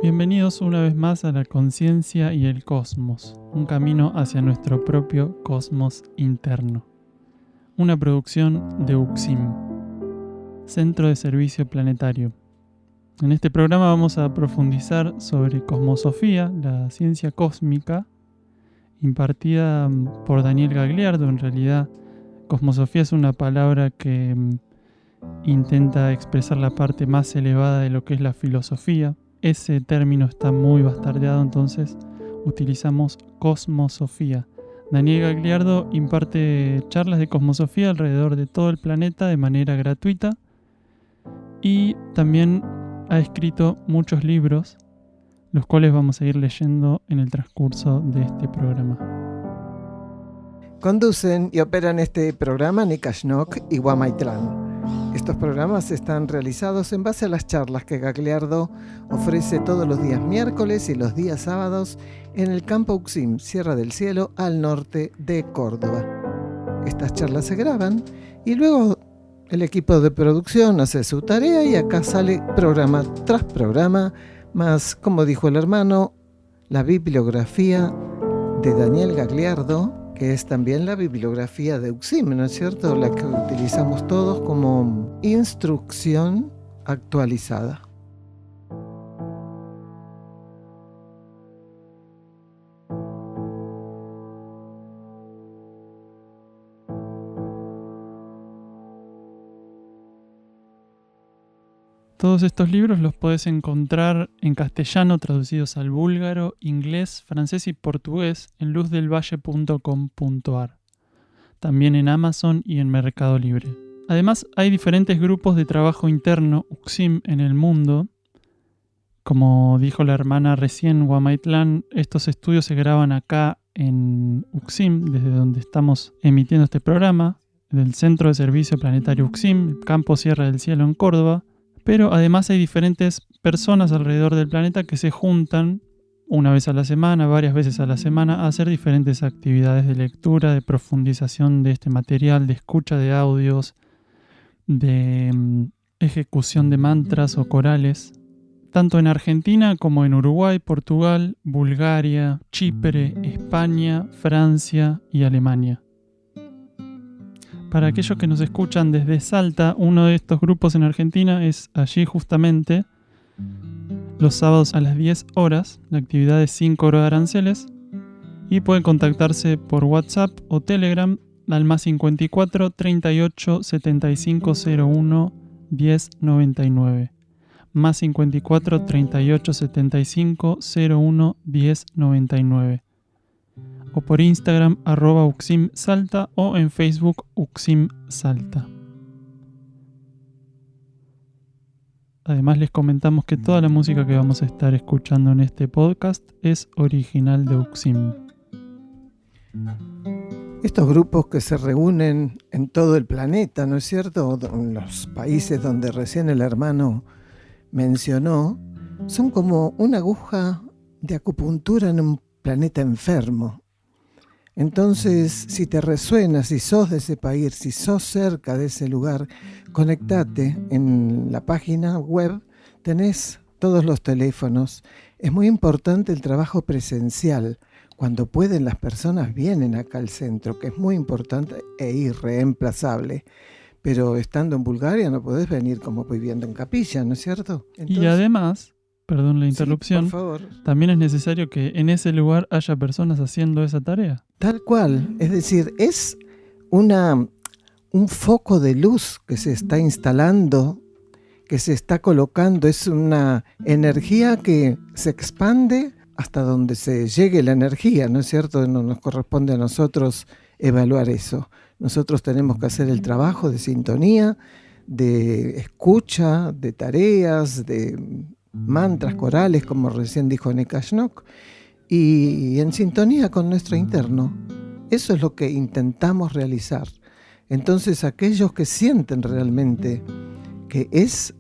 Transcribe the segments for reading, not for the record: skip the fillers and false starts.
Bienvenidos una vez más a la conciencia y el cosmos, un camino hacia nuestro propio cosmos interno. Una producción de UXIM, Centro de Servicio Planetario. En este programa vamos a profundizar sobre cosmosofía, la ciencia cósmica, impartida por Daniel Gagliardo. En realidad, cosmosofía es una palabra que intenta expresar la parte más elevada de lo que es la filosofía. Ese término está muy bastardeado, entonces utilizamos cosmosofía. Daniel Gagliardo imparte charlas de cosmosofía alrededor de todo el planeta de manera gratuita y también ha escrito muchos libros, los cuales vamos a ir leyendo en el transcurso de este programa. Conducen y operan este programa Nika Schnock y Guamaitlán. Estos programas están realizados en base a las charlas que Gagliardo ofrece todos los días miércoles y los días sábados en el campo UXIM, Sierra del Cielo, al norte de Córdoba. Estas charlas se graban y luego el equipo de producción hace su tarea y acá sale programa tras programa, más, como dijo el hermano, la bibliografía de Daniel Gagliardo, que es también la bibliografía de UXIM, ¿no es cierto? La que utilizamos todos como instrucción actualizada. Todos estos libros los puedes encontrar en castellano traducidos al búlgaro, inglés, francés y portugués en luzdelvalle.com.ar. También en Amazon y en Mercado Libre. Además, hay diferentes grupos de trabajo interno UXIM en el mundo. Como dijo la hermana recién, Guamaitlán, estos estudios se graban acá en UXIM, desde donde estamos emitiendo este programa, del Centro de Servicio Planetario UXIM, Campo Sierra del Cielo en Córdoba. Pero además hay diferentes personas alrededor del planeta que se juntan una vez a la semana, varias veces a la semana, a hacer diferentes actividades de lectura, de profundización de este material, de escucha de audios, de ejecución de mantras o corales, tanto en Argentina como en Uruguay, Portugal, Bulgaria, Chipre, España, Francia y Alemania. Para aquellos que nos escuchan desde Salta, uno de estos grupos en Argentina es allí justamente los sábados a las 10 horas. La actividad es sin cobro de aranceles y pueden contactarse por WhatsApp o Telegram al más 54 38 75 01 10 99. Más 54 38 75 01 10 99. O por Instagram @UXIMSalta o en Facebook UXIMSalta. Además les comentamos que toda la música que vamos a estar escuchando en este podcast es original de UXIM. Estos grupos que se reúnen en todo el planeta, ¿no es cierto? En los países donde recién el hermano mencionó, son como una aguja de acupuntura en un planeta enfermo. Entonces, si te resuena, si sos de ese país, si sos cerca de ese lugar, conectate en la página web, tenés todos los teléfonos. Es muy importante el trabajo presencial. Cuando pueden, las personas vienen acá al centro, que es muy importante e irreemplazable. Pero estando en Bulgaria no podés venir como viviendo en capilla, ¿no es cierto? Entonces, y además, perdón la interrupción, sí, por favor, también es necesario que en ese lugar haya personas haciendo esa tarea. Tal cual, es decir, es un foco de luz que se está instalando, que se está colocando, es una energía que se expande hasta donde se llegue la energía, ¿no es cierto? No nos corresponde a nosotros evaluar eso. Nosotros tenemos que hacer el trabajo de sintonía, de escucha, de tareas, de mantras corales, como recién dijo Nika Schnock, y en sintonía con nuestro interno. Eso es lo que intentamos realizar. Entonces, aquellos que sienten realmente que es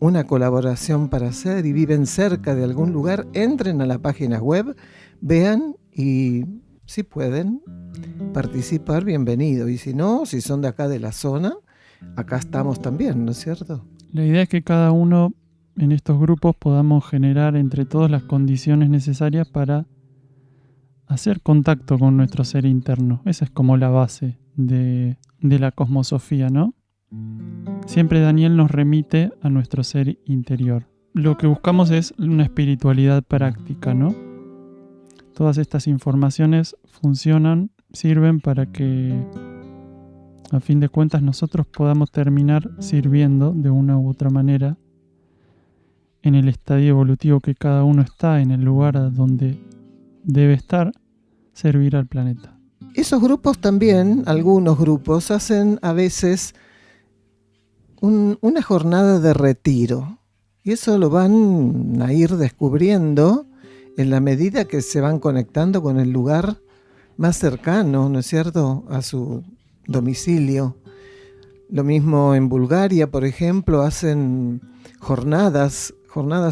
una colaboración para hacer y viven cerca de algún lugar, entren a la página web, vean y si pueden participar, bienvenido. Y si no, si son de acá de la zona, acá estamos también, ¿no es cierto? La idea es que cada uno en estos grupos podamos generar entre todos las condiciones necesarias para hacer contacto con nuestro ser interno. Esa es como la base de la cosmosofía, ¿no? Siempre Daniel nos remite a nuestro ser interior. Lo que buscamos es una espiritualidad práctica, ¿no? Todas estas informaciones sirven para que, a fin de cuentas, nosotros podamos terminar sirviendo de una u otra manera en el estadio evolutivo que cada uno está, en el lugar donde debe estar, servir al planeta. Esos grupos también, algunos grupos, hacen a veces una jornada de retiro. Y eso lo van a ir descubriendo en la medida que se van conectando con el lugar más cercano, ¿no es cierto?, a su domicilio. Lo mismo en Bulgaria, por ejemplo, hacen jornadas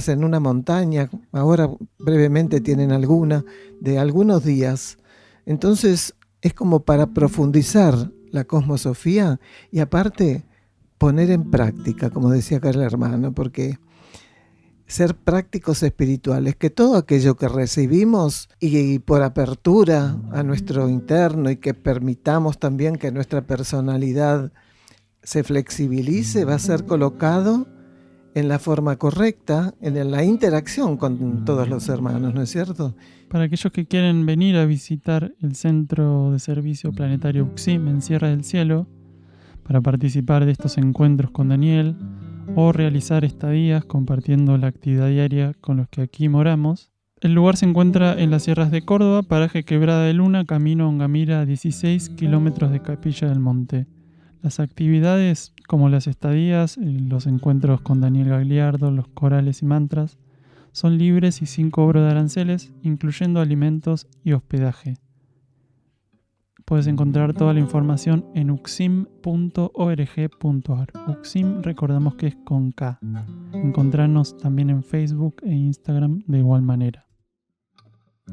en una montaña. Ahora brevemente tienen alguna de algunos días. Entonces es como para profundizar la cosmosofía y aparte poner en práctica, como decía acá el hermano, porque ser prácticos espirituales, que todo aquello que recibimos y por apertura a nuestro interno y que permitamos también que nuestra personalidad se flexibilice, va a ser colocado en la forma correcta, en la interacción con todos los hermanos, ¿no es cierto? Para aquellos que quieren venir a visitar el Centro de Servicio Planetario UXIM en Sierra del Cielo, para participar de estos encuentros con Daniel o realizar estadías compartiendo la actividad diaria con los que aquí moramos. El lugar se encuentra en las sierras de Córdoba, paraje Quebrada de Luna, camino a Ongamira, a 16 kilómetros de Capilla del Monte. Las actividades como las estadías, los encuentros con Daniel Gagliardo, los corales y mantras, son libres y sin cobro de aranceles, incluyendo alimentos y hospedaje. Puedes encontrar toda la información en uxim.org.ar. Uxim, recordamos que es con K. Encontrarnos también en Facebook e Instagram de igual manera.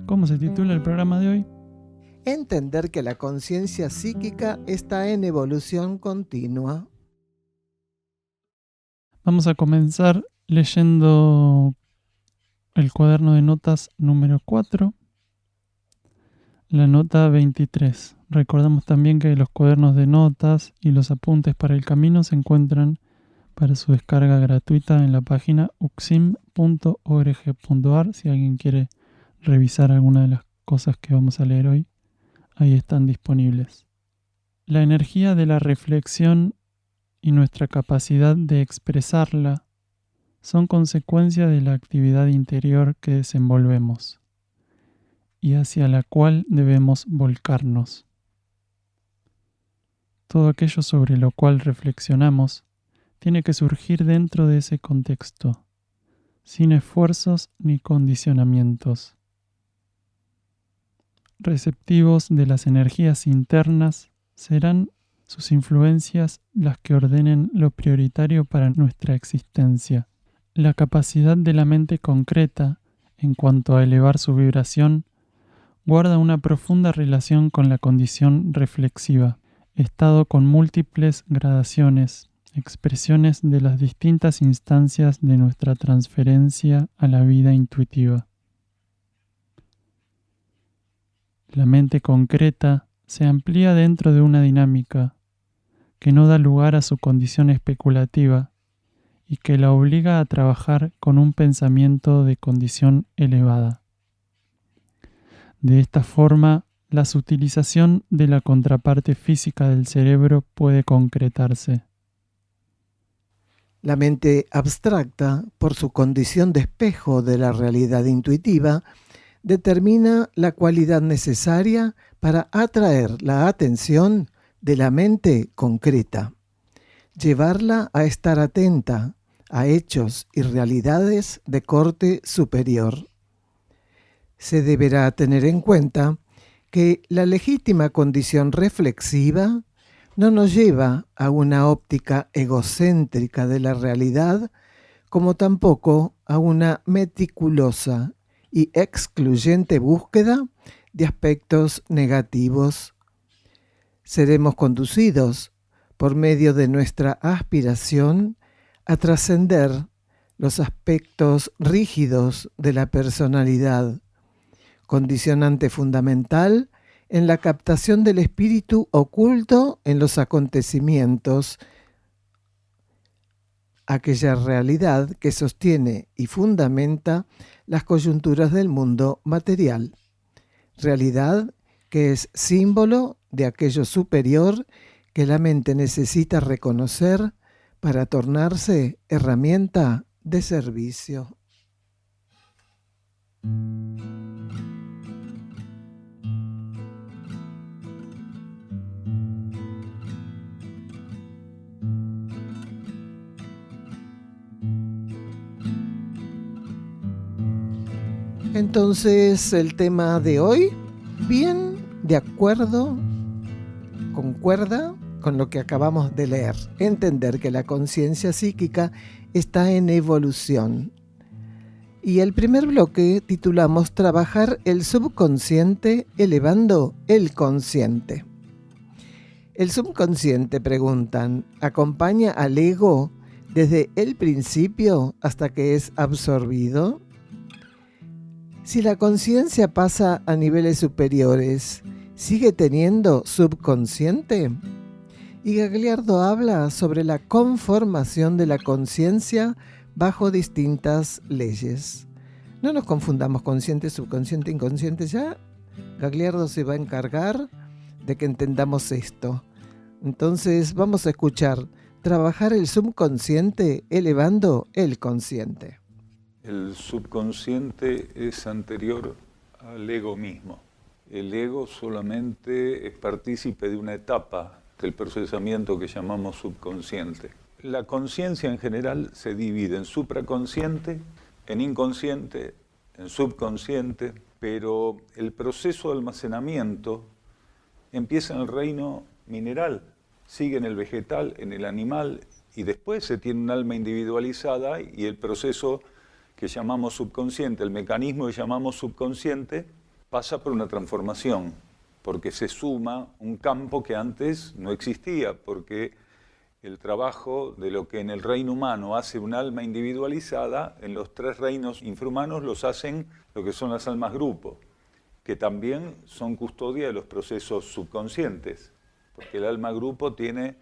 ¿Cómo se titula el programa de hoy? Entender que la conciencia psíquica está en evolución continua. Vamos a comenzar leyendo el cuaderno de notas número 4, la nota 23. Recordamos también que los cuadernos de notas y los apuntes para el camino se encuentran para su descarga gratuita en la página uxim.org.ar. Si alguien quiere revisar alguna de las cosas que vamos a leer hoy, ahí están disponibles. La energía de la reflexión y nuestra capacidad de expresarla son consecuencia de la actividad interior que desenvolvemos y hacia la cual debemos volcarnos. Todo aquello sobre lo cual reflexionamos tiene que surgir dentro de ese contexto, sin esfuerzos ni condicionamientos. Receptivos de las energías internas serán sus influencias las que ordenen lo prioritario para nuestra existencia. La capacidad de la mente concreta, en cuanto a elevar su vibración, guarda una profunda relación con la condición reflexiva, estado con múltiples gradaciones, expresiones de las distintas instancias de nuestra transferencia a la vida intuitiva. La mente concreta se amplía dentro de una dinámica que no da lugar a su condición especulativa y que la obliga a trabajar con un pensamiento de condición elevada. De esta forma, la sutilización de la contraparte física del cerebro puede concretarse. La mente abstracta, por su condición de espejo de la realidad intuitiva, determina la cualidad necesaria para atraer la atención de la mente concreta, llevarla a estar atenta a hechos y realidades de corte superior. Se deberá tener en cuenta que la legítima condición reflexiva no nos lleva a una óptica egocéntrica de la realidad, como tampoco a una meticulosa y excluyente búsqueda de aspectos negativos. Seremos conducidos por medio de nuestra aspiración a trascender los aspectos rígidos de la personalidad, condicionante fundamental en la captación del espíritu oculto en los acontecimientos, aquella realidad que sostiene y fundamenta las coyunturas del mundo material, realidad que es símbolo de aquello superior que la mente necesita reconocer para tornarse herramienta de servicio. Entonces, el tema de hoy, bien de acuerdo, concuerda con lo que acabamos de leer. Entender que la conciencia psíquica está en evolución. Y el primer bloque titulamos Trabajar el subconsciente elevando el consciente. El subconsciente, preguntan, ¿acompaña al ego desde el principio hasta que es absorbido? Si la conciencia pasa a niveles superiores, ¿sigue teniendo subconsciente? Y Gagliardo habla sobre la conformación de la conciencia bajo distintas leyes. No nos confundamos consciente, subconsciente, inconsciente. Ya Gagliardo se va a encargar de que entendamos esto. Entonces vamos a escuchar Trabajar el subconsciente elevando el consciente. El subconsciente es anterior al ego mismo. El ego solamente es partícipe de una etapa del procesamiento que llamamos subconsciente. La conciencia en general se divide en supraconsciente, en inconsciente, en subconsciente, pero el proceso de almacenamiento empieza en el reino mineral, sigue en el vegetal, en el animal, y después se tiene un alma individualizada y el proceso que llamamos subconsciente, el mecanismo que llamamos subconsciente, pasa por una transformación, porque se suma un campo que antes no existía, porque el trabajo de lo que en el reino humano hace un alma individualizada, en los tres reinos infrahumanos los hacen lo que son las almas grupo, que también son custodia de los procesos subconscientes, porque el alma grupo tiene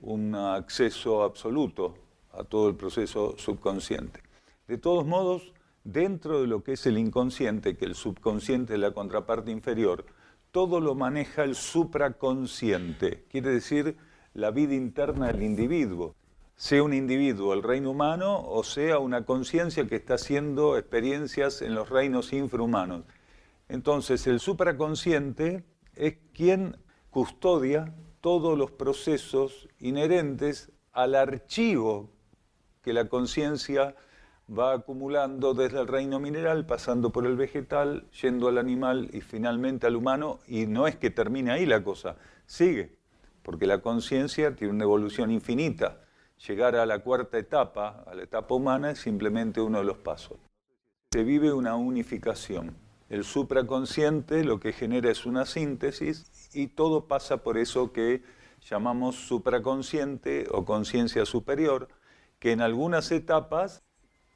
un acceso absoluto a todo el proceso subconsciente. De todos modos, dentro de lo que es el inconsciente, que el subconsciente es la contraparte inferior, todo lo maneja el supraconsciente, quiere decir la vida interna del individuo, sea un individuo el reino humano o sea una conciencia que está haciendo experiencias en los reinos infrahumanos. Entonces el supraconsciente es quien custodia todos los procesos inherentes al archivo que la conciencia va acumulando desde el reino mineral, pasando por el vegetal, yendo al animal y finalmente al humano, y no es que termine ahí la cosa, sigue, porque la conciencia tiene una evolución infinita. Llegar a la cuarta etapa, a la etapa humana, es simplemente uno de los pasos. Se vive una unificación. El supraconsciente lo que genera es una síntesis y todo pasa por eso que llamamos supraconsciente o conciencia superior, que en algunas etapas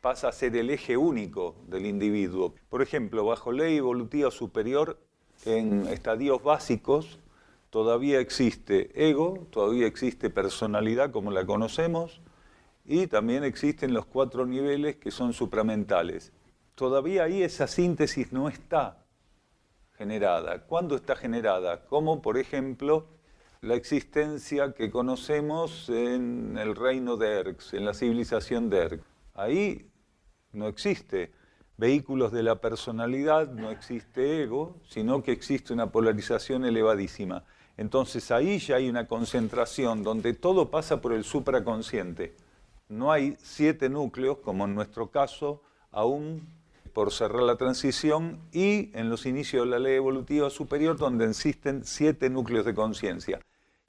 pasa a ser el eje único del individuo. Por ejemplo, bajo ley evolutiva superior, en estadios básicos, todavía existe ego, todavía existe personalidad como la conocemos, y también existen los 4 niveles que son supramentales. Todavía ahí esa síntesis no está generada. ¿Cuándo está generada? Como, por ejemplo, la existencia que conocemos en el reino de Erx, en la civilización de Erx. Ahí no existe vehículos de la personalidad, no existe ego, sino que existe una polarización elevadísima. Entonces ahí ya hay una concentración donde todo pasa por el supraconsciente. No hay 7 núcleos, como en nuestro caso, aún por cerrar la transición, y en los inicios de la ley evolutiva superior, donde existen 7 núcleos de conciencia.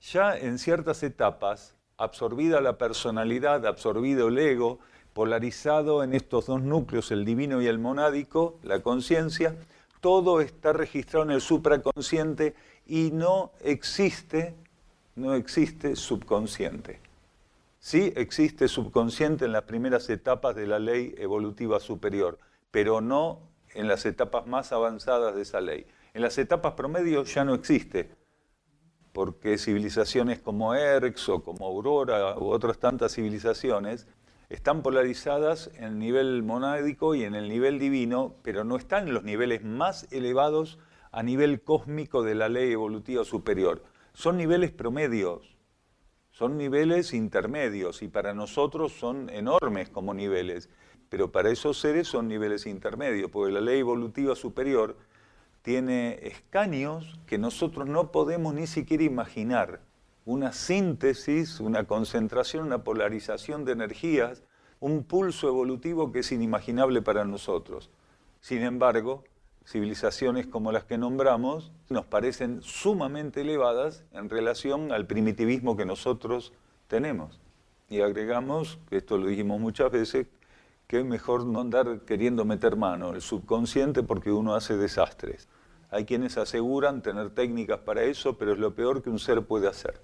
Ya en ciertas etapas, absorbida la personalidad, absorbido el ego, polarizado en estos 2 núcleos, el divino y el monádico, la conciencia, todo está registrado en el supraconsciente y no existe subconsciente. Sí existe subconsciente en las primeras etapas de la ley evolutiva superior, pero no en las etapas más avanzadas de esa ley. En las etapas promedio ya no existe, porque civilizaciones como Erx o como Aurora u otras tantas civilizaciones están polarizadas en el nivel monádico y en el nivel divino, pero no están en los niveles más elevados a nivel cósmico de la ley evolutiva superior. Son niveles promedios, son niveles intermedios y para nosotros son enormes como niveles, pero para esos seres son niveles intermedios, porque la ley evolutiva superior tiene escaños que nosotros no podemos ni siquiera imaginar. Una síntesis, una concentración, una polarización de energías, un pulso evolutivo que es inimaginable para nosotros. Sin embargo, civilizaciones como las que nombramos nos parecen sumamente elevadas en relación al primitivismo que nosotros tenemos. Y agregamos, que esto lo dijimos muchas veces, que es mejor no andar queriendo meter mano el subconsciente porque uno hace desastres. Hay quienes aseguran tener técnicas para eso, pero es lo peor que un ser puede hacer.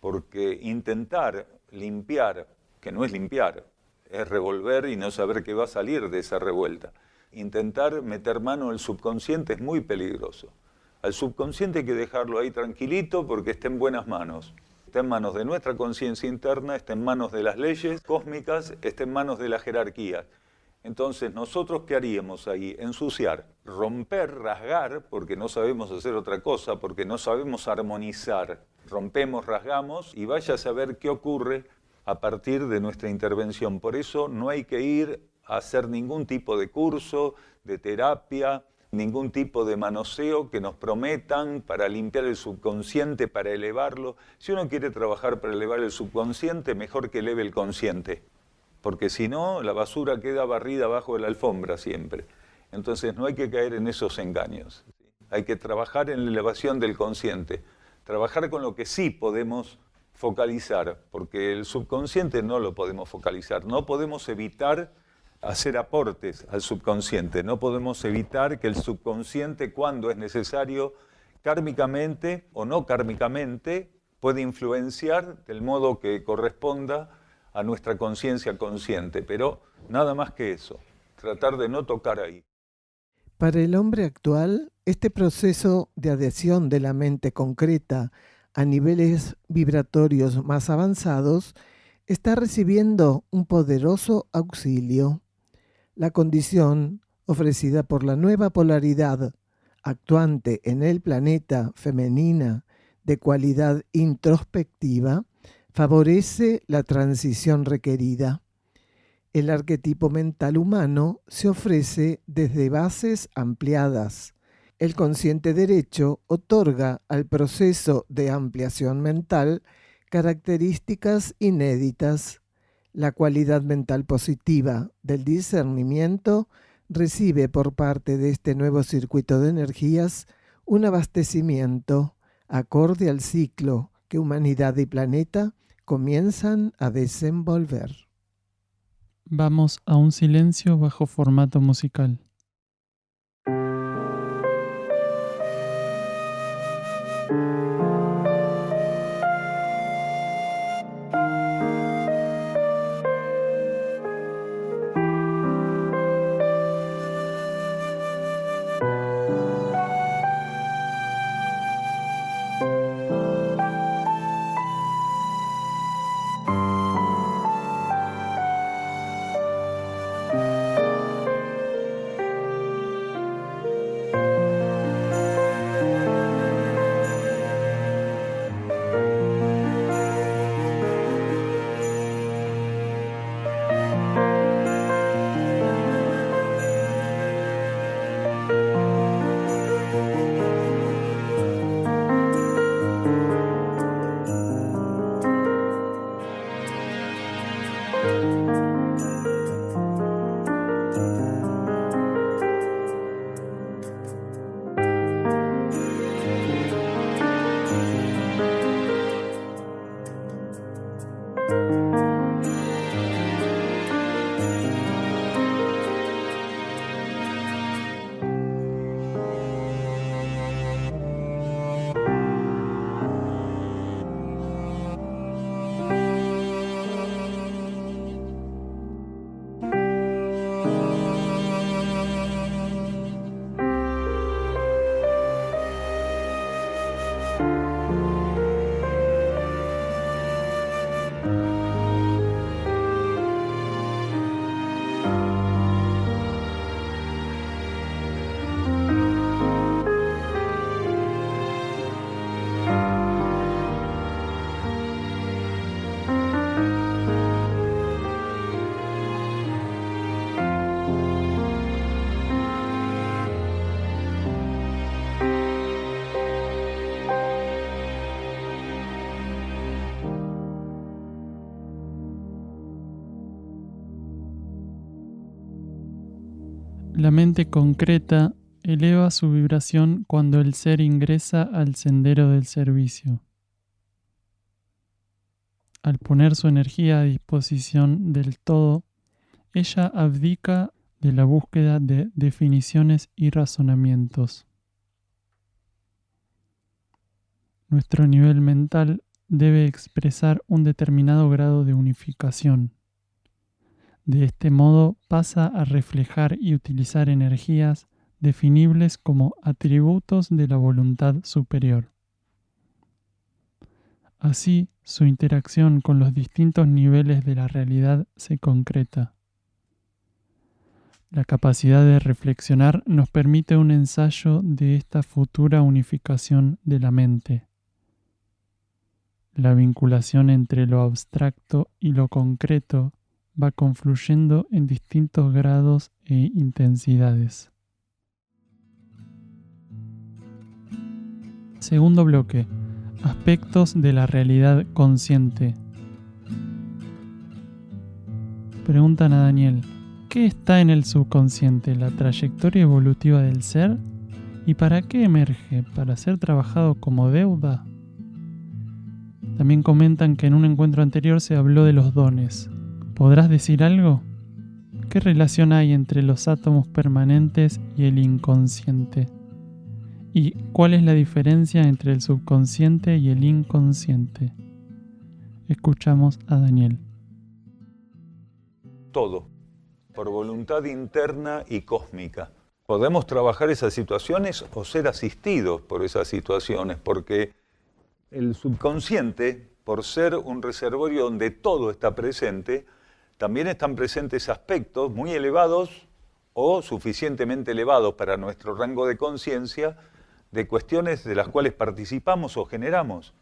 Porque intentar limpiar, que no es limpiar, es revolver y no saber qué va a salir de esa revuelta. Intentar meter mano al subconsciente es muy peligroso. Al subconsciente hay que dejarlo ahí tranquilito porque está en buenas manos. Está en manos de nuestra conciencia interna, está en manos de las leyes cósmicas, está en manos de las jerarquías. Entonces, ¿nosotros qué haríamos ahí? Ensuciar, romper, rasgar, porque no sabemos hacer otra cosa, porque no sabemos armonizar. Rompemos, rasgamos y vaya a saber qué ocurre a partir de nuestra intervención. Por eso no hay que ir a hacer ningún tipo de curso, de terapia, ningún tipo de manoseo que nos prometan para limpiar el subconsciente, para elevarlo. Si uno quiere trabajar para elevar el subconsciente, mejor que eleve el consciente, porque si no, la basura queda barrida abajo de la alfombra siempre. Entonces no hay que caer en esos engaños. Hay que trabajar en la elevación del consciente, trabajar con lo que sí podemos focalizar, porque el subconsciente no lo podemos focalizar, no podemos evitar hacer aportes al subconsciente, no podemos evitar que el subconsciente, cuando es necesario, kármicamente o no kármicamente, puede influenciar del modo que corresponda a nuestra conciencia consciente, pero nada más que eso, tratar de no tocar ahí. Para el hombre actual, este proceso de adhesión de la mente concreta a niveles vibratorios más avanzados está recibiendo un poderoso auxilio. La condición ofrecida por la nueva polaridad actuante en el planeta femenina de cualidad introspectiva favorece la transición requerida. El arquetipo mental humano se ofrece desde bases ampliadas. El consciente derecho otorga al proceso de ampliación mental características inéditas. La cualidad mental positiva del discernimiento recibe por parte de este nuevo circuito de energías un abastecimiento acorde al ciclo que humanidad y planeta comienzan a desenvolver. Vamos a un silencio bajo formato musical. La mente concreta eleva su vibración cuando el ser ingresa al sendero del servicio. Al poner su energía a disposición del todo, ella abdica de la búsqueda de definiciones y razonamientos. Nuestro nivel mental debe expresar un determinado grado de unificación. De este modo pasa a reflejar y utilizar energías definibles como atributos de la voluntad superior. Así, su interacción con los distintos niveles de la realidad se concreta. La capacidad de reflexionar nos permite un ensayo de esta futura unificación de la mente. La vinculación entre lo abstracto y lo concreto va confluyendo en distintos grados e intensidades. Segundo bloque. Aspectos de la realidad consciente. Preguntan a Daniel, ¿qué está en el subconsciente? ¿La trayectoria evolutiva del ser? ¿Y para qué emerge? ¿Para ser trabajado como deuda? También comentan que en un encuentro anterior se habló de los dones. ¿Podrás decir algo? ¿Qué relación hay entre los átomos permanentes y el inconsciente? ¿Y cuál es la diferencia entre el subconsciente y el inconsciente? Escuchamos a Daniel. Todo, por voluntad interna y cósmica. Podemos trabajar esas situaciones o ser asistidos por esas situaciones, porque el subconsciente, por ser un reservorio donde todo está presente, también están presentes aspectos muy elevados o suficientemente elevados para nuestro rango de conciencia de cuestiones de las cuales participamos o generamos.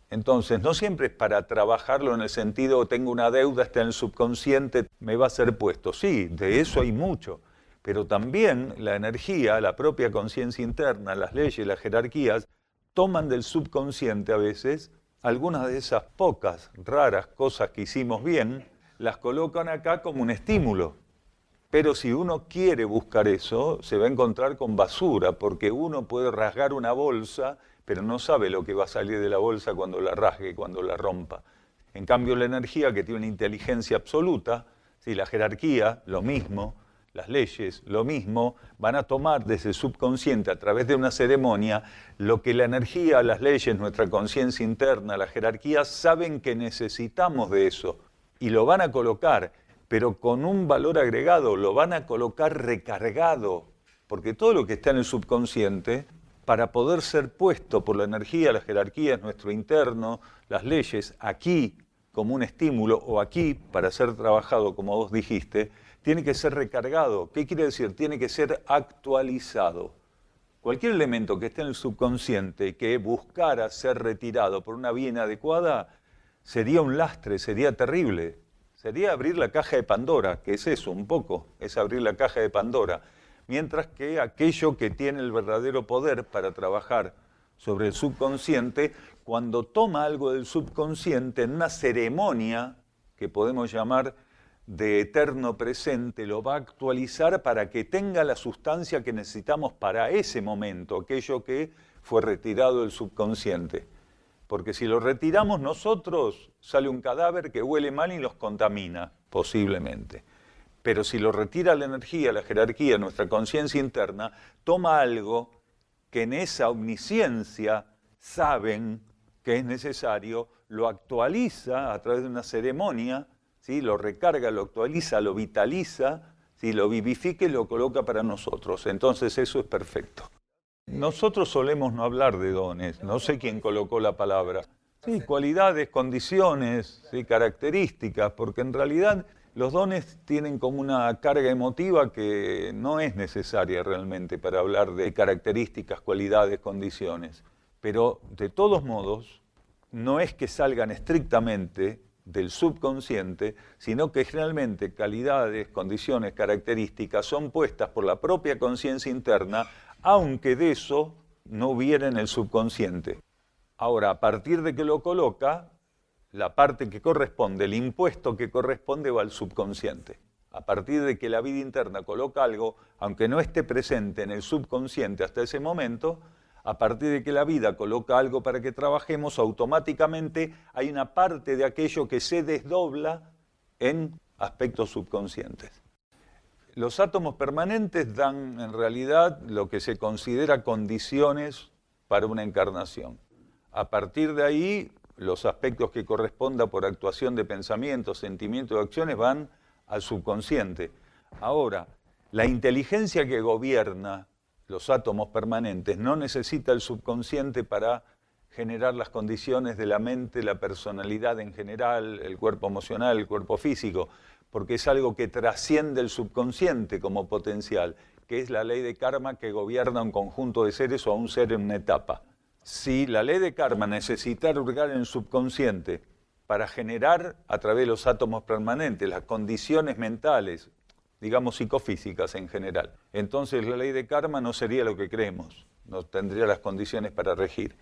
Entonces, no siempre es para trabajarlo en el sentido, tengo una deuda, está en el subconsciente, me va a ser puesto. Sí, de eso hay mucho, pero también la energía, la propia conciencia interna, las leyes, las jerarquías, toman del subconsciente a veces algunas de esas pocas, raras cosas que hicimos bien, las colocan acá como un estímulo. Pero si uno quiere buscar eso, se va a encontrar con basura, porque uno puede rasgar una bolsa, pero no sabe lo que va a salir de la bolsa cuando la rasgue, cuando la rompa. En cambio, la energía, que tiene una inteligencia absoluta, ¿sí? La jerarquía, lo mismo, las leyes, lo mismo, van a tomar desde el subconsciente, a través de una ceremonia, lo que la energía, las leyes, nuestra conciencia interna, las jerarquías, saben que necesitamos de eso, y lo van a colocar, pero con un valor agregado, lo van a colocar recargado, porque todo lo que está en el subconsciente, para poder ser puesto por la energía, las jerarquías, nuestro interno, las leyes, aquí como un estímulo, o aquí para ser trabajado, como vos dijiste, tiene que ser recargado. ¿Qué quiere decir? Tiene que ser actualizado. Cualquier elemento que esté en el subconsciente que buscara ser retirado por una vía inadecuada, sería un lastre, sería terrible. Sería abrir la caja de Pandora, que es eso un poco, es abrir la caja de Pandora. Mientras que aquello que tiene el verdadero poder para trabajar sobre el subconsciente, cuando toma algo del subconsciente en una ceremonia que podemos llamar de eterno presente, lo va a actualizar para que tenga la sustancia que necesitamos para ese momento, aquello que fue retirado del subconsciente. Porque si lo retiramos nosotros, sale un cadáver que huele mal y los contamina, posiblemente. Pero si lo retira la energía, la jerarquía, nuestra conciencia interna, toma algo que en esa omnisciencia saben que es necesario, lo actualiza a través de una ceremonia, ¿sí? Lo recarga, lo actualiza, lo vitaliza, ¿sí? Lo vivifica y lo coloca para nosotros. Entonces eso es perfecto. Nosotros solemos no hablar de dones, no sé quién colocó la palabra. Sí, cualidades, condiciones, sí, características, porque en realidad los dones tienen como una carga emotiva que no es necesaria realmente para hablar de características, cualidades, condiciones. Pero de todos modos, no es que salgan estrictamente del subconsciente, sino que generalmente calidades, condiciones, características son puestas por la propia conciencia interna, aunque de eso no hubiera en el subconsciente. Ahora, a partir de que lo coloca, la parte que corresponde, el impuesto que corresponde va al subconsciente. A partir de que la vida interna coloca algo, aunque no esté presente en el subconsciente hasta ese momento, a partir de que la vida coloca algo para que trabajemos, automáticamente hay una parte de aquello que se desdobla en aspectos subconscientes. Los átomos permanentes dan en realidad lo que se considera condiciones para una encarnación. A partir de ahí, los aspectos que corresponda por actuación de pensamientos, sentimientos y acciones van al subconsciente. Ahora, la inteligencia que gobierna los átomos permanentes no necesita el subconsciente para generar las condiciones de la mente, la personalidad en general, el cuerpo emocional, el cuerpo físico, porque es algo que trasciende el subconsciente como potencial, que es la ley de karma que gobierna un conjunto de seres o a un ser en una etapa. Si la ley de karma necesitara hurgar en el subconsciente para generar a través de los átomos permanentes las condiciones mentales, digamos psicofísicas en general, entonces la ley de karma no sería lo que creemos, no tendría las condiciones para regir.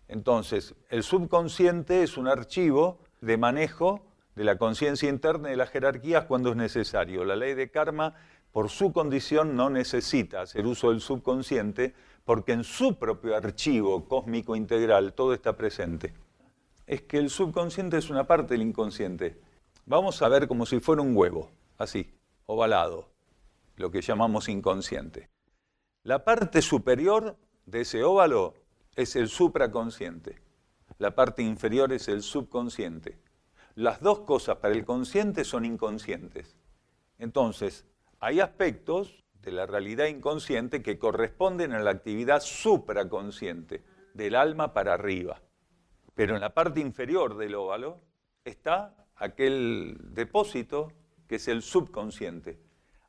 Entonces, el subconsciente es un archivo de manejo de la conciencia interna y de las jerarquías cuando es necesario. La ley de karma, por su condición, no necesita hacer uso del subconsciente porque en su propio archivo cósmico integral todo está presente. Es que el subconsciente es una parte del inconsciente. Vamos a ver como si fuera un huevo, así, ovalado, lo que llamamos inconsciente. La parte superior de ese óvalo es el supraconsciente. La parte inferior es el subconsciente. Las dos cosas para el consciente son inconscientes. Entonces, hay aspectos de la realidad inconsciente que corresponden a la actividad supraconsciente, del alma para arriba. Pero en la parte inferior del óvalo está aquel depósito que es el subconsciente.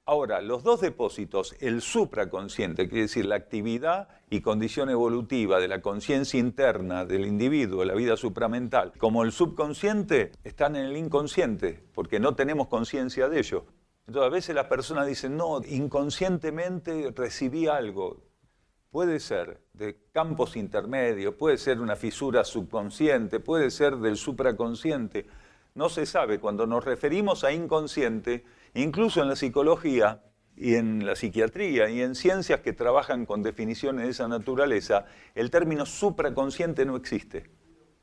Ahora, los dos depósitos, el supraconsciente, quiere decir la actividad y condición evolutiva de la conciencia interna del individuo, la vida supramental, como el subconsciente, están en el inconsciente, porque no tenemos conciencia de ello. Entonces, a veces las personas dicen, no, inconscientemente recibí algo. Puede ser de campos intermedios, puede ser una fisura subconsciente, puede ser del supraconsciente. No se sabe. Cuando nos referimos a inconsciente, incluso en la psicología y en la psiquiatría y en ciencias que trabajan con definiciones de esa naturaleza, el término supraconsciente no existe.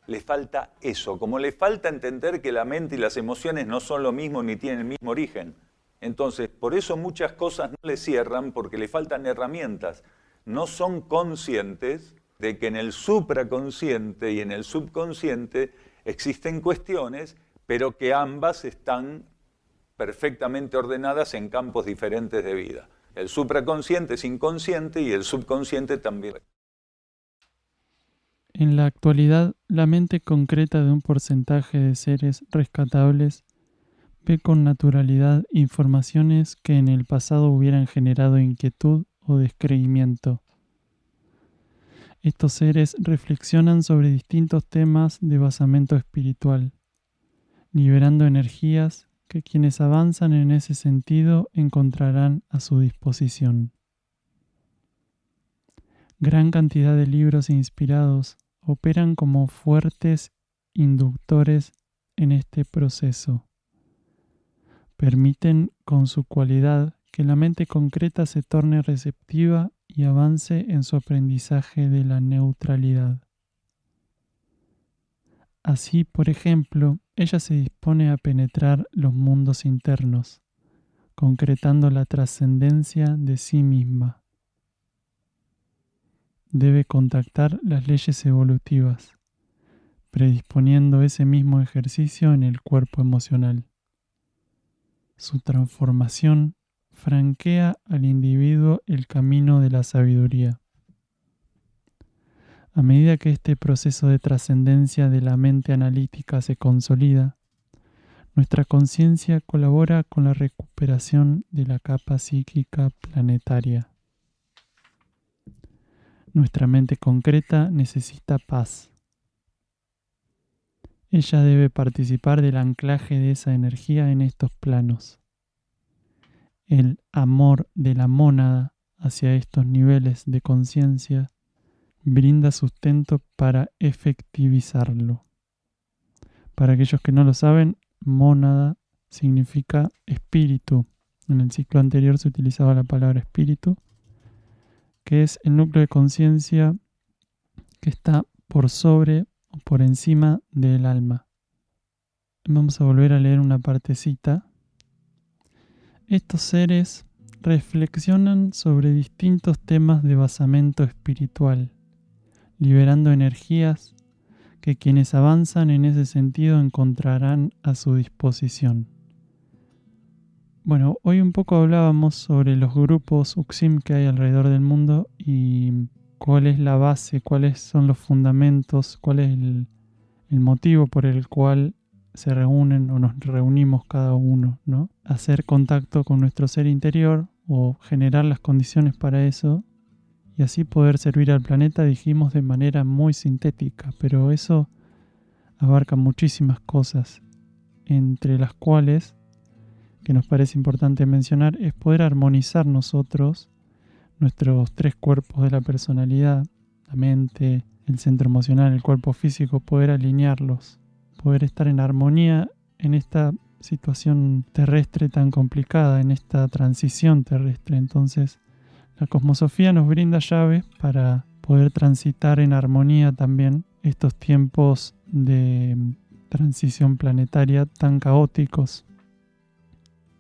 Le falta eso, como le falta entender que la mente y las emociones no son lo mismo ni tienen el mismo origen. Entonces, por eso muchas cosas no le cierran, porque le faltan herramientas. No son conscientes de que en el supraconsciente y en el subconsciente existen cuestiones, pero que ambas están perfectamente ordenadas en campos diferentes de vida. El supraconsciente es inconsciente y el subconsciente también. En la actualidad, la mente concreta de un porcentaje de seres rescatables ve con naturalidad informaciones que en el pasado hubieran generado inquietud o descreimiento. Estos seres reflexionan sobre distintos temas de basamento espiritual, liberando energías que quienes avanzan en ese sentido encontrarán a su disposición. Gran cantidad de libros inspirados operan como fuertes inductores en este proceso. Permiten con su cualidad que la mente concreta se torne receptiva y avance en su aprendizaje de la neutralidad. Así, por ejemplo, ella se dispone a penetrar los mundos internos, concretando la trascendencia de sí misma. Debe contactar las leyes evolutivas, predisponiendo ese mismo ejercicio en el cuerpo emocional. Su transformación franquea al individuo el camino de la sabiduría. A medida que este proceso de trascendencia de la mente analítica se consolida, nuestra conciencia colabora con la recuperación de la capa psíquica planetaria. Nuestra mente concreta necesita paz. Ella debe participar del anclaje de esa energía en estos planos. El amor de la mónada hacia estos niveles de conciencia brinda sustento para efectivizarlo. Para aquellos que no lo saben, mónada significa espíritu. En el ciclo anterior se utilizaba la palabra espíritu, que es el núcleo de conciencia que está por sobre o por encima del alma. Vamos a volver a leer una partecita. Estos seres reflexionan sobre distintos temas de basamento espiritual, liberando energías que quienes avanzan en ese sentido encontrarán a su disposición. Bueno, hoy un poco hablábamos sobre los grupos UCSIM que hay alrededor del mundo y cuál es la base, cuáles son los fundamentos, cuál es el motivo por el cual se reúnen o nos reunimos cada uno, ¿no? Hacer contacto con nuestro ser interior o generar las condiciones para eso y así poder servir al planeta, dijimos de manera muy sintética, pero eso abarca muchísimas cosas, entre las cuales, que nos parece importante mencionar, es poder armonizar nosotros, nuestros 3 cuerpos de la personalidad, la mente, el centro emocional, el cuerpo físico, poder alinearlos, poder estar en armonía en esta situación terrestre tan complicada, en esta transición terrestre. Entonces, la cosmosofía nos brinda llaves para poder transitar en armonía también estos tiempos de transición planetaria tan caóticos.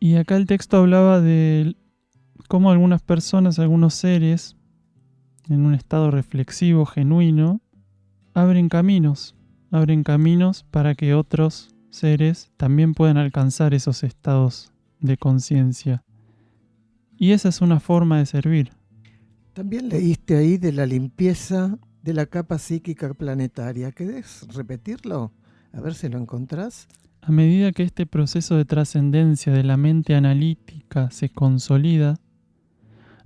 Y acá el texto hablaba de cómo algunas personas, algunos seres, en un estado reflexivo, genuino, abren caminos para que otros seres también puedan alcanzar esos estados de conciencia. Y esa es una forma de servir. También leíste ahí de la limpieza de la capa psíquica planetaria. ¿Querés repetirlo? A ver si lo encontrás. A medida que este proceso de trascendencia de la mente analítica se consolida,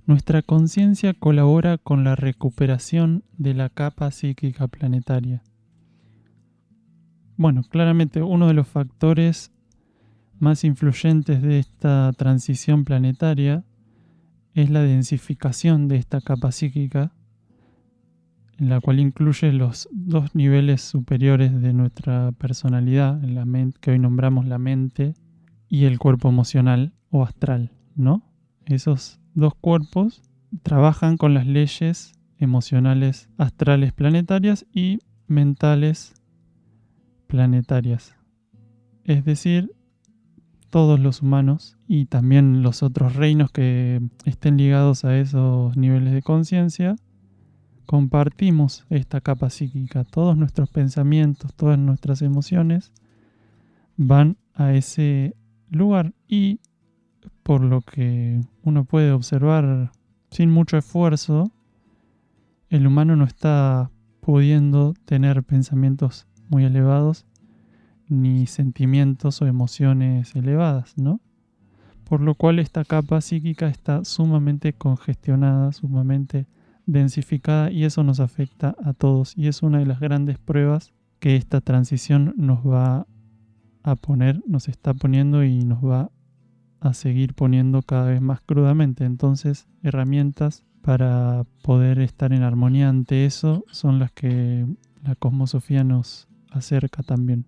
nuestra conciencia colabora con la recuperación de la capa psíquica planetaria. Bueno, claramente uno de los factores más influyentes de esta transición planetaria es la densificación de esta capa psíquica, en la cual incluye los 2 niveles superiores de nuestra personalidad, en la mente, que hoy nombramos la mente, y el cuerpo emocional o astral, ¿no? Esos 2 cuerpos trabajan con las leyes emocionales astrales planetarias y mentales planetarias. Es decir, todos los humanos y también los otros reinos que estén ligados a esos niveles de conciencia, compartimos esta capa psíquica. Todos nuestros pensamientos, todas nuestras emociones van a ese lugar y por lo que uno puede observar sin mucho esfuerzo, el humano no está pudiendo tener pensamientos muy elevados ni sentimientos o emociones elevadas, ¿no? Por lo cual esta capa psíquica está sumamente congestionada, sumamente densificada y eso nos afecta a todos y es una de las grandes pruebas que esta transición nos va a poner, nos está poniendo y nos va a seguir poniendo cada vez más crudamente. Entonces, herramientas para poder estar en armonía ante eso son las que la cosmosofía nos acerca también.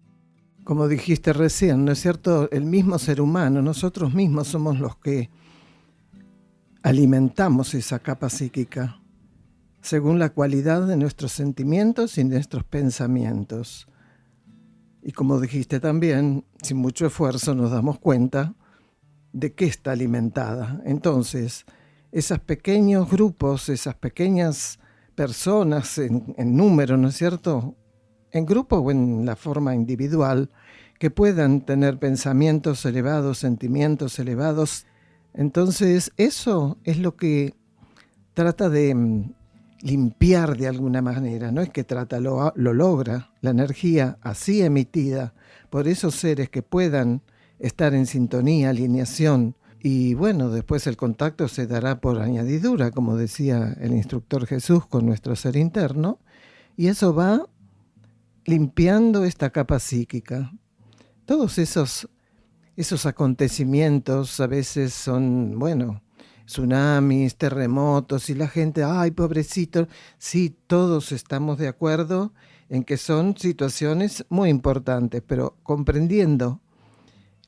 Como dijiste recién, ¿no es cierto? El mismo ser humano, nosotros mismos somos los que alimentamos esa capa psíquica según la cualidad de nuestros sentimientos y nuestros pensamientos. Y como dijiste también, sin mucho esfuerzo nos damos cuenta de qué está alimentada. Entonces, esos pequeños grupos, esas pequeñas personas en número, ¿no es cierto?, en grupo o en la forma individual, que puedan tener pensamientos elevados, sentimientos elevados. Entonces, eso es lo que trata de limpiar de alguna manera, no es que trata, lo logra, la energía así emitida por esos seres que puedan estar en sintonía, alineación, y bueno, después el contacto se dará por añadidura, como decía el instructor Jesús, con nuestro ser interno, y eso va limpiando esta capa psíquica. Todos esos acontecimientos a veces son, bueno, tsunamis, terremotos, y la gente, ¡ay, pobrecito! Sí, todos estamos de acuerdo en que son situaciones muy importantes, pero comprendiendo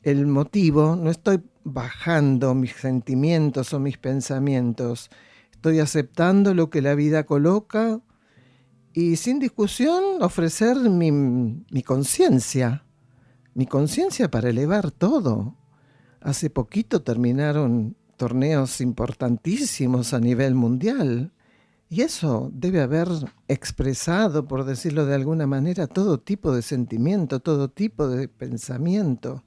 el motivo, no estoy bajando mis sentimientos o mis pensamientos, estoy aceptando lo que la vida coloca y sin discusión ofrecer mi conciencia para elevar todo. Hace poquito terminaron torneos importantísimos a nivel mundial y eso debe haber expresado, por decirlo de alguna manera, todo tipo de sentimiento, todo tipo de pensamiento.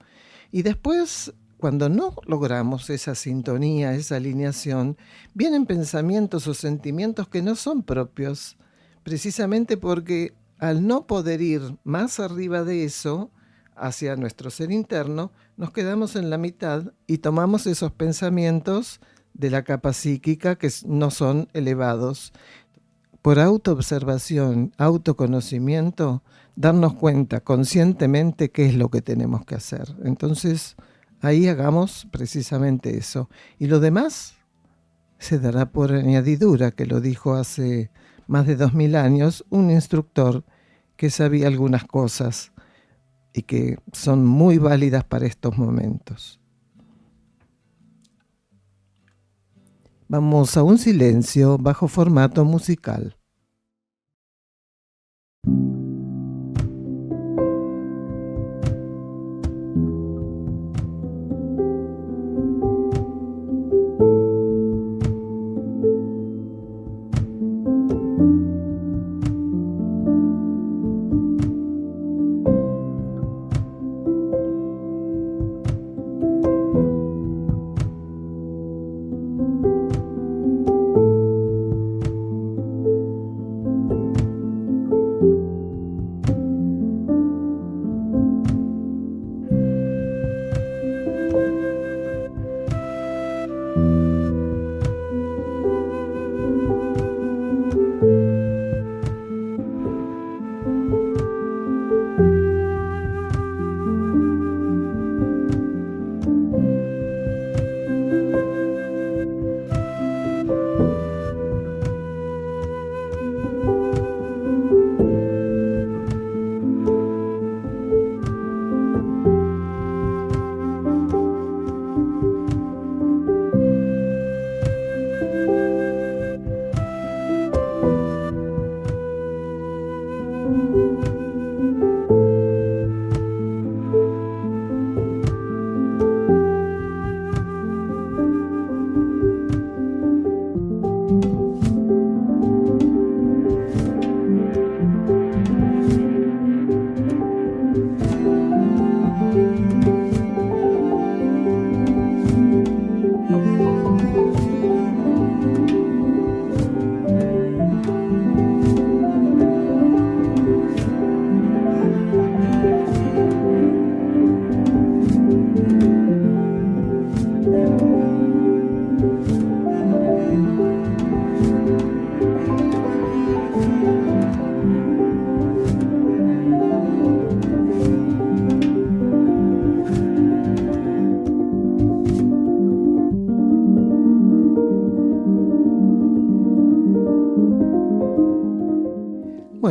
Y después, cuando no logramos esa sintonía, esa alineación, vienen pensamientos o sentimientos que no son propios, precisamente porque al no poder ir más arriba de eso, hacia nuestro ser interno, nos quedamos en la mitad y tomamos esos pensamientos de la capa psíquica que no son elevados. Por autoobservación, autoconocimiento, darnos cuenta conscientemente qué es lo que tenemos que hacer. Entonces, ahí hagamos precisamente eso. Y lo demás se dará por añadidura, que lo dijo hace más de 2000 años un instructor que sabía algunas cosas y que son muy válidas para estos momentos. Vamos a un silencio bajo formato musical.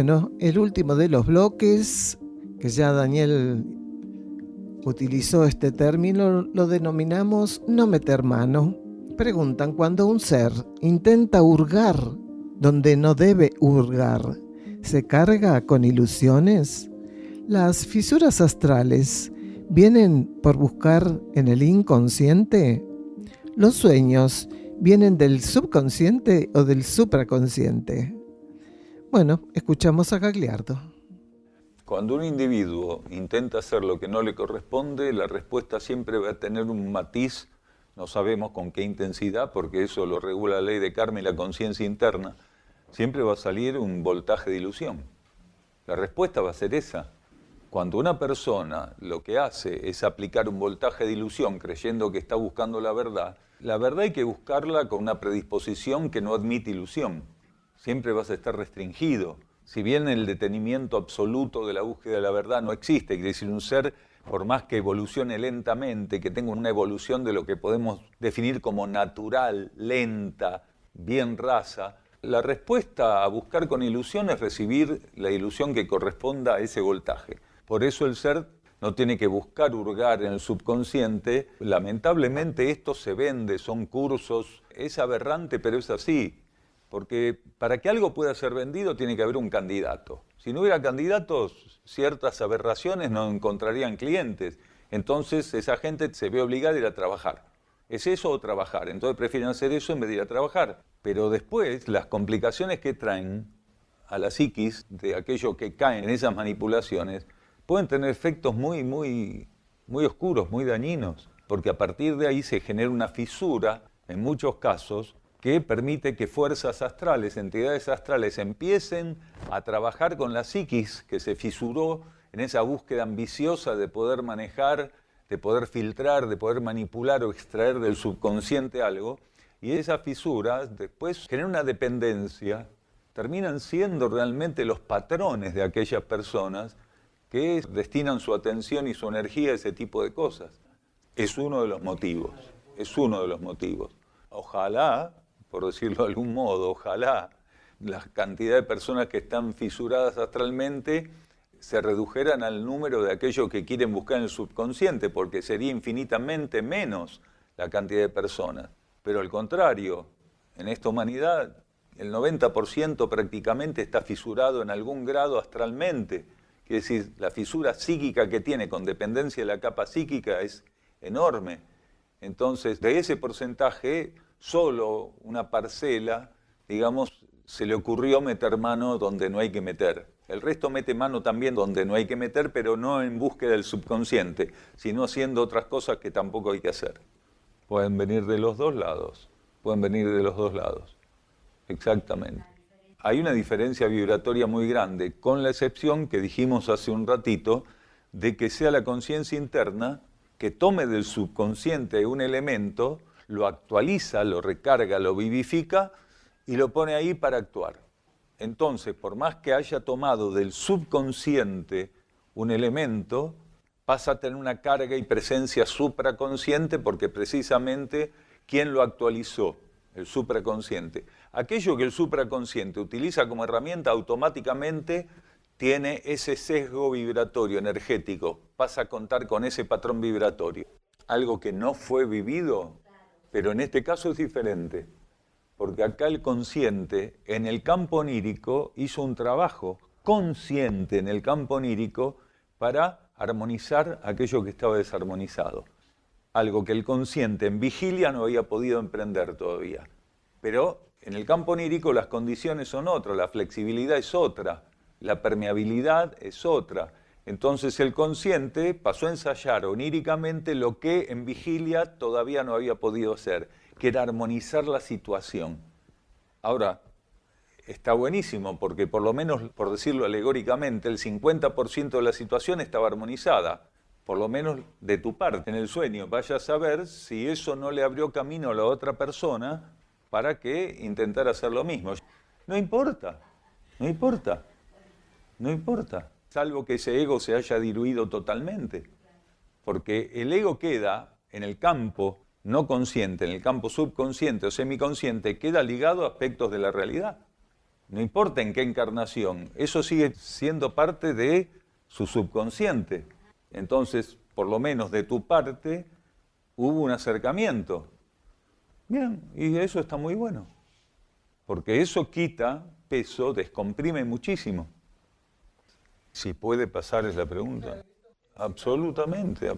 Bueno, el último de los bloques, que ya Daniel utilizó este término, lo denominamos no meter mano. Preguntan, cuando un ser intenta hurgar donde no debe hurgar, ¿se carga con ilusiones? Las fisuras astrales vienen por buscar en el inconsciente. Los sueños vienen del subconsciente o del supraconsciente. Bueno, escuchamos a Gagliardo. Cuando un individuo intenta hacer lo que no le corresponde, la respuesta siempre va a tener un matiz, no sabemos con qué intensidad, porque eso lo regula la ley de karma y la conciencia interna. Siempre va a salir un voltaje de ilusión. La respuesta va a ser esa. Cuando una persona lo que hace es aplicar un voltaje de ilusión creyendo que está buscando la verdad hay que buscarla con una predisposición que no admite ilusión. Siempre vas a estar restringido. Si bien el detenimiento absoluto de la búsqueda de la verdad no existe, quiere decir un ser, por más que evolucione lentamente, que tenga una evolución de lo que podemos definir como natural, lenta, bien raza, la respuesta a buscar con ilusión es recibir la ilusión que corresponda a ese voltaje. Por eso el ser no tiene que buscar hurgar en el subconsciente. Lamentablemente esto se vende, son cursos, es aberrante, pero es así. Porque para que algo pueda ser vendido tiene que haber un candidato. Si no hubiera candidatos, ciertas aberraciones no encontrarían clientes. Entonces esa gente se ve obligada a ir a trabajar. ¿Es eso o trabajar? Entonces prefieren hacer eso en vez de ir a trabajar. Pero después las complicaciones que traen a la psiquis de aquellos que caen en esas manipulaciones pueden tener efectos muy oscuros, muy dañinos, porque a partir de ahí se genera una fisura, en muchos casos, que permite que fuerzas astrales, entidades astrales, empiecen a trabajar con la psiquis que se fisuró en esa búsqueda ambiciosa de poder manejar, de poder filtrar, de poder manipular o extraer del subconsciente algo, y esas fisuras después generan una dependencia, terminan siendo realmente los patrones de aquellas personas que destinan su atención y su energía a ese tipo de cosas. Es uno de los motivos, Ojalá, por decirlo de algún modo, ojalá la cantidad de personas que están fisuradas astralmente se redujeran al número de aquellos que quieren buscar en el subconsciente, porque sería infinitamente menos la cantidad de personas. Pero al contrario, en esta humanidad el 90% prácticamente está fisurado en algún grado astralmente. Es decir, la fisura psíquica que tiene con dependencia de la capa psíquica es enorme. Entonces, de ese porcentaje, solo una parcela, digamos, se le ocurrió meter mano donde no hay que meter. El resto mete mano también donde no hay que meter, pero no en búsqueda del subconsciente, sino haciendo otras cosas que tampoco hay que hacer. Pueden venir de los dos lados, exactamente. Hay una diferencia vibratoria muy grande, con la excepción que dijimos hace un ratito, de que sea la conciencia interna que tome del subconsciente un elemento, lo actualiza, lo recarga, lo vivifica y lo pone ahí para actuar. Entonces, por más que haya tomado del subconsciente un elemento, pasa a tener una carga y presencia supraconsciente porque precisamente ¿quién lo actualizó? El supraconsciente. Aquello que el supraconsciente utiliza como herramienta automáticamente tiene ese sesgo vibratorio energético, pasa a contar con ese patrón vibratorio. Algo que no fue vivido, pero en este caso es diferente, porque acá el consciente en el campo onírico hizo un trabajo consciente en el campo onírico para armonizar aquello que estaba desarmonizado. Algo que el consciente en vigilia no había podido emprender todavía. Pero en el campo onírico las condiciones son otras, la flexibilidad es otra, la permeabilidad es otra. Entonces el consciente pasó a ensayar oníricamente lo que en vigilia todavía no había podido hacer, que era armonizar la situación. Ahora, está buenísimo porque por lo menos, por decirlo alegóricamente, el 50% de la situación estaba armonizada. Por lo menos de tu parte, en el sueño, vaya a saber si eso no le abrió camino a la otra persona para que intentara hacer lo mismo. No importa, salvo que ese ego se haya diluido totalmente, porque el ego queda en el campo no consciente, en el campo subconsciente o semiconsciente, queda ligado a aspectos de la realidad. No importa en qué encarnación, eso sigue siendo parte de su subconsciente. Entonces, por lo menos de tu parte, hubo un acercamiento. Bien, y eso está muy bueno, porque eso quita peso, descomprime muchísimo. Si puede pasar es la pregunta. Absolutamente.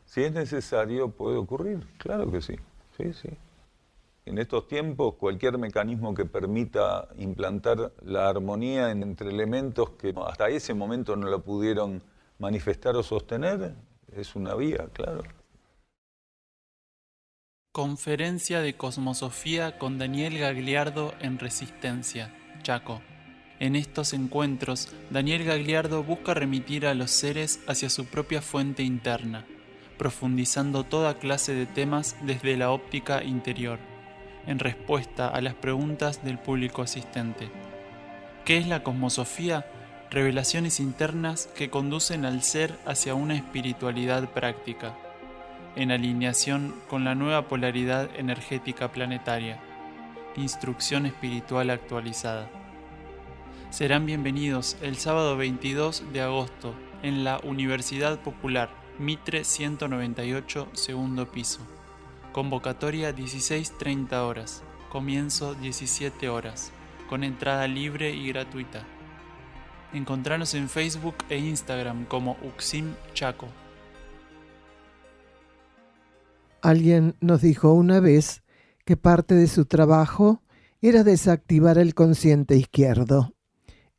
Si es necesario, puede ocurrir, claro que sí. Sí. En estos tiempos, cualquier mecanismo que permita implantar la armonía entre elementos que hasta ese momento no la pudieron manifestar o sostener, es una vía, claro. Conferencia de Cosmosofía con Daniel Gagliardo en Resistencia, Chaco. En estos encuentros, Daniel Gagliardo busca remitir a los seres hacia su propia fuente interna, profundizando toda clase de temas desde la óptica interior, en respuesta a las preguntas del público asistente. ¿Qué es la cosmosofía? Revelaciones internas que conducen al ser hacia una espiritualidad práctica, en alineación con la nueva polaridad energética planetaria. Instrucción espiritual actualizada. Serán bienvenidos el sábado 22 de agosto en la Universidad Popular, Mitre 198, segundo piso. Convocatoria 16:30 horas, comienzo 17 horas, con entrada libre y gratuita. Encontranos en Facebook e Instagram como Uxim Chaco. Alguien nos dijo una vez que parte de su trabajo era desactivar el consciente izquierdo.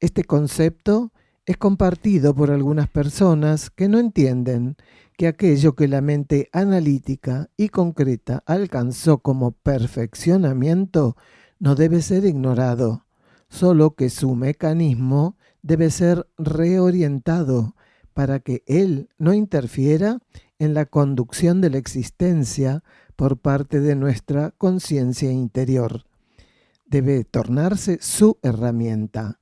Este concepto es compartido por algunas personas que no entienden que aquello que la mente analítica y concreta alcanzó como perfeccionamiento no debe ser ignorado, solo que su mecanismo debe ser reorientado para que él no interfiera en la conducción de la existencia por parte de nuestra conciencia interior. Debe tornarse su herramienta.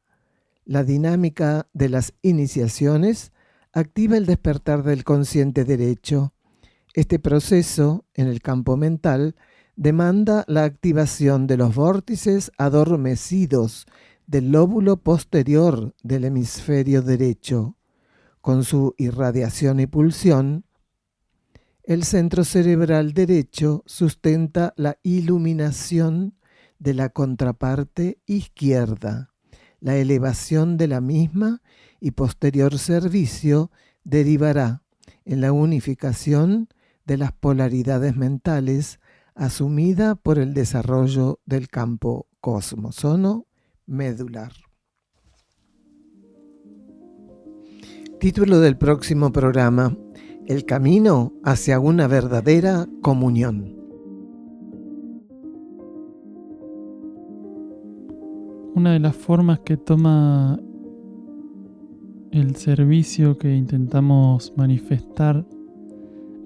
La dinámica de las iniciaciones activa el despertar del consciente derecho. Este proceso, en el campo mental, demanda la activación de los vórtices adormecidos del lóbulo posterior del hemisferio derecho. Con su irradiación y pulsión, el centro cerebral derecho sustenta la iluminación de la contraparte izquierda. La elevación de la misma y posterior servicio derivará en la unificación de las polaridades mentales asumida por el desarrollo del campo cosmosono medular. Título del próximo programa: El camino hacia una verdadera comunión. Una de las formas que toma el servicio que intentamos manifestar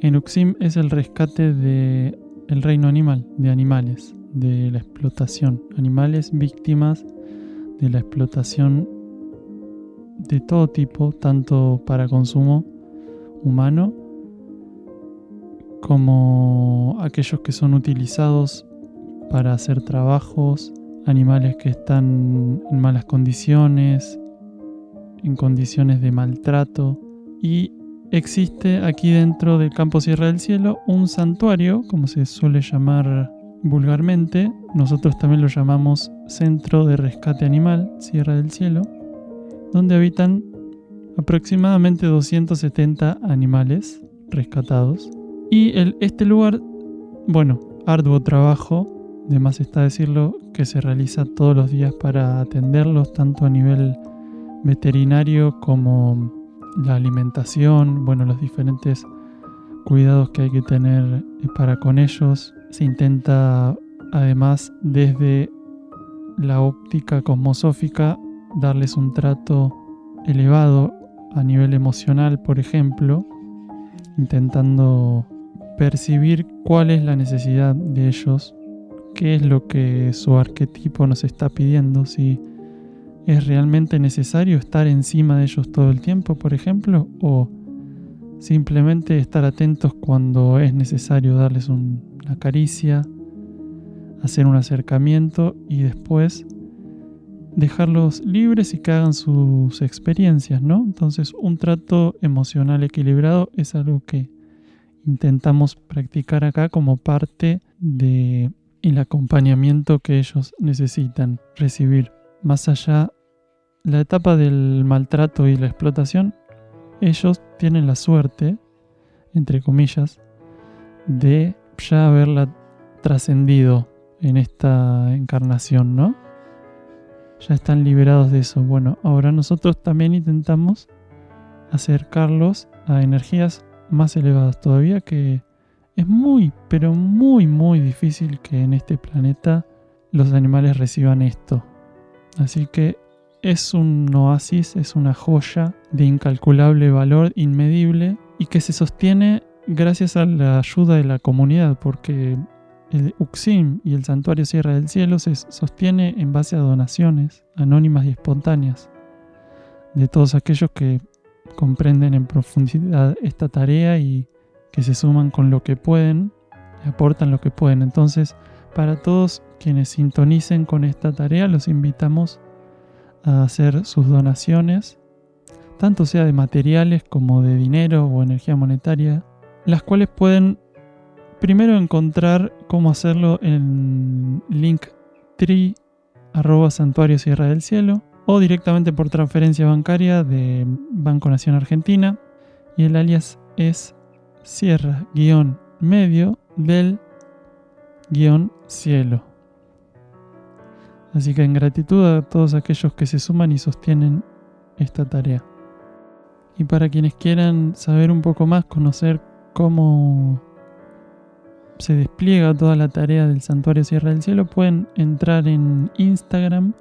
en Uxim es el rescate del reino animal, de animales, de la explotación. Animales víctimas de la explotación de todo tipo, tanto para consumo humano como aquellos que son utilizados para hacer trabajos, animales que están en malas condiciones, en condiciones de maltrato. Y existe aquí dentro del campo Sierra del Cielo un santuario, como se suele llamar vulgarmente. Nosotros también lo llamamos Centro de Rescate Animal Sierra del Cielo, donde habitan aproximadamente 270 animales rescatados. Y este lugar, arduo trabajo, de más está decirlo, que se realiza todos los días para atenderlos, tanto a nivel veterinario como la alimentación, los diferentes cuidados que hay que tener para con ellos. Se intenta, además, desde la óptica cosmosófica, darles un trato elevado a nivel emocional, por ejemplo, intentando percibir cuál es la necesidad de ellos, qué es lo que su arquetipo nos está pidiendo, si es realmente necesario estar encima de ellos todo el tiempo, por ejemplo, o simplemente estar atentos cuando es necesario darles una caricia, hacer un acercamiento y después dejarlos libres y que hagan sus experiencias, ¿no? Entonces, un trato emocional equilibrado es algo que intentamos practicar acá como parte del acompañamiento que ellos necesitan recibir. Más allá de la etapa del maltrato y la explotación, ellos tienen la suerte, entre comillas, de ya haberla trascendido en esta encarnación, ¿no? Ya están liberados de eso. Ahora nosotros también intentamos acercarlos a energías más elevadas todavía, que es muy, pero muy, muy difícil que en este planeta los animales reciban esto. Así que es un oasis, es una joya de incalculable valor, inmedible, y que se sostiene gracias a la ayuda de la comunidad, porque el Uxim y el Santuario Sierra del Cielo se sostiene en base a donaciones anónimas y espontáneas de todos aquellos que comprenden en profundidad esta tarea y que se suman con lo que pueden, aportan lo que pueden. Entonces, para todos quienes sintonicen con esta tarea, los invitamos a hacer sus donaciones tanto sea de materiales como de dinero o energía monetaria, las cuales pueden primero encontrar cómo hacerlo en Linktree @Santuario Sierra del Cielo o directamente por transferencia bancaria de Banco Nación Argentina, y el alias es Sierra-medio del -cielo. Así que en gratitud a todos aquellos que se suman y sostienen esta tarea. Y para quienes quieran saber un poco más, conocer cómo se despliega toda la tarea del Santuario Sierra del Cielo, pueden entrar en Instagram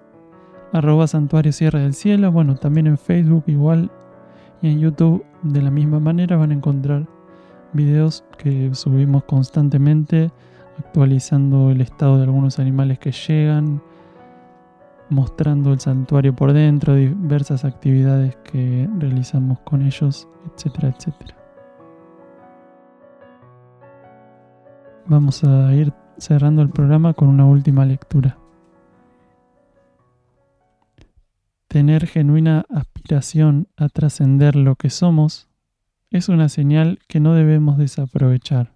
@Santuario Sierra del Cielo, bueno, también en Facebook igual, y en YouTube de la misma manera van a encontrar videos que subimos constantemente, actualizando el estado de algunos animales que llegan, mostrando el santuario por dentro, diversas actividades que realizamos con ellos, etcétera, etcétera. Vamos a ir cerrando el programa con una última lectura. Tener genuina aspiración a trascender lo que somos es una señal que no debemos desaprovechar.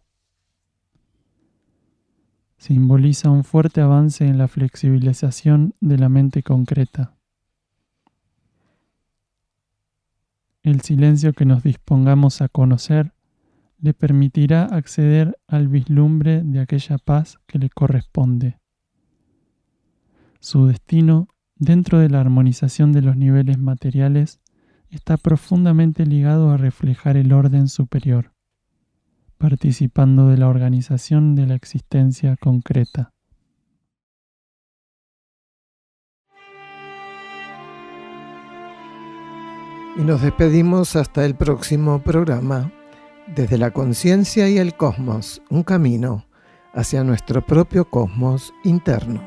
Simboliza un fuerte avance en la flexibilización de la mente concreta. El silencio que nos dispongamos a conocer le permitirá acceder al vislumbre de aquella paz que le corresponde. Su destino, dentro de la armonización de los niveles materiales, está profundamente ligado a reflejar el orden superior, participando de la organización de la existencia concreta. Y nos despedimos hasta el próximo programa. Desde la conciencia y el cosmos, un camino hacia nuestro propio cosmos interno.